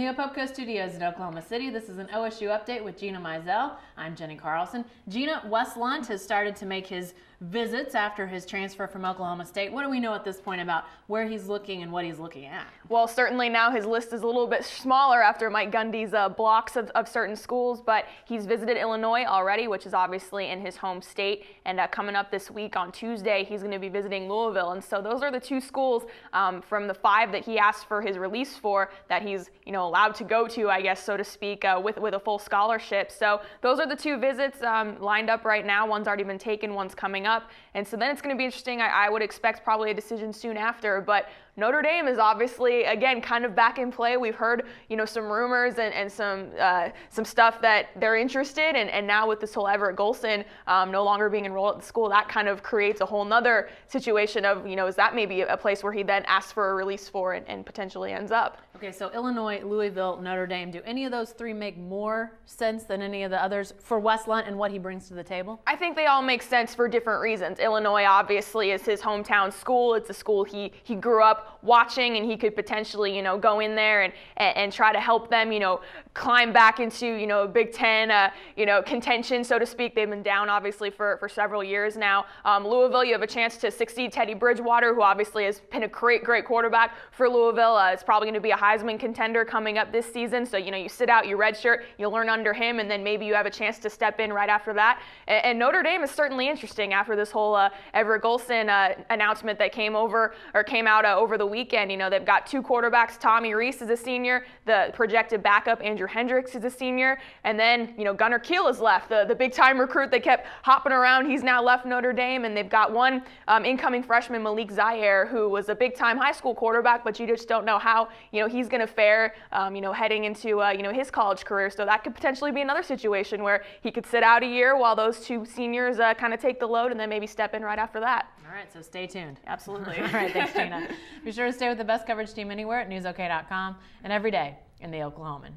the Opopco studios in Oklahoma City, this is an OSU update with Gina Mizell. I'm Jenny Carlson. Gina, Wes Lunt has started to make his visits after his transfer from Oklahoma State. What do we know at this point about where he's looking and what he's looking at? Well, certainly now his list is a little bit smaller after Mike Gundy's blocks of certain schools, but he's visited Illinois already, which is obviously in his home state, and coming up this week on Tuesday, he's going to be visiting Louisville. And so those are the two schools from the 5 that he asked for his release for that he's allowed to go to, I guess, so to speak, with a full scholarship. So those are the 2 visits lined up right now. One's already been taken, one's coming up. And so then it's going to be interesting. I would expect probably a decision soon after, but Notre Dame is obviously, again, kind of back in play. We've heard, some rumors and some stuff that they're interested, and now with this whole Everett Golson no longer being enrolled at the school, that kind of creates a whole nother situation of, is that maybe a place where he then asks for a release for and potentially ends up? Okay, so Illinois, Louisville, Notre Dame, do any of those 3 make more sense than any of the others for Wes Lunt and what he brings to the table? I think they all make sense for different reasons. Illinois obviously is his hometown school. It's a school he grew up watching, and he could potentially, go in there and try to help them, climb back into, Big Ten, contention, so to speak. They've been down obviously for several years now. Louisville, you have a chance to succeed Teddy Bridgewater, who obviously has been a great quarterback for Louisville. It's probably going to be a Heisman contender coming up this season. So, you sit out, you redshirt, you learn under him, and then maybe you have a chance to step in right after that. And Notre Dame is certainly interesting after this whole Everett Golson announcement that came out over the weekend. They've got 2 quarterbacks. Tommy Rees is a senior. The projected backup, Andrew Hendricks, is a senior. And then, Gunnar Kiel has left, the big-time recruit that kept hopping around. He's now left Notre Dame, and they've got one incoming freshman, Malik Zaire, who was a big-time high school quarterback, but you just don't know how, he's going to fare, heading into, his college career. So that could potentially be another situation where he could sit out a year while those 2 seniors kind of take the load and then maybe step in right after that. All right, so stay tuned. Absolutely. All right, thanks, Gina. Be sure to stay with the best coverage team anywhere at newsok.com and every day in the Oklahoman.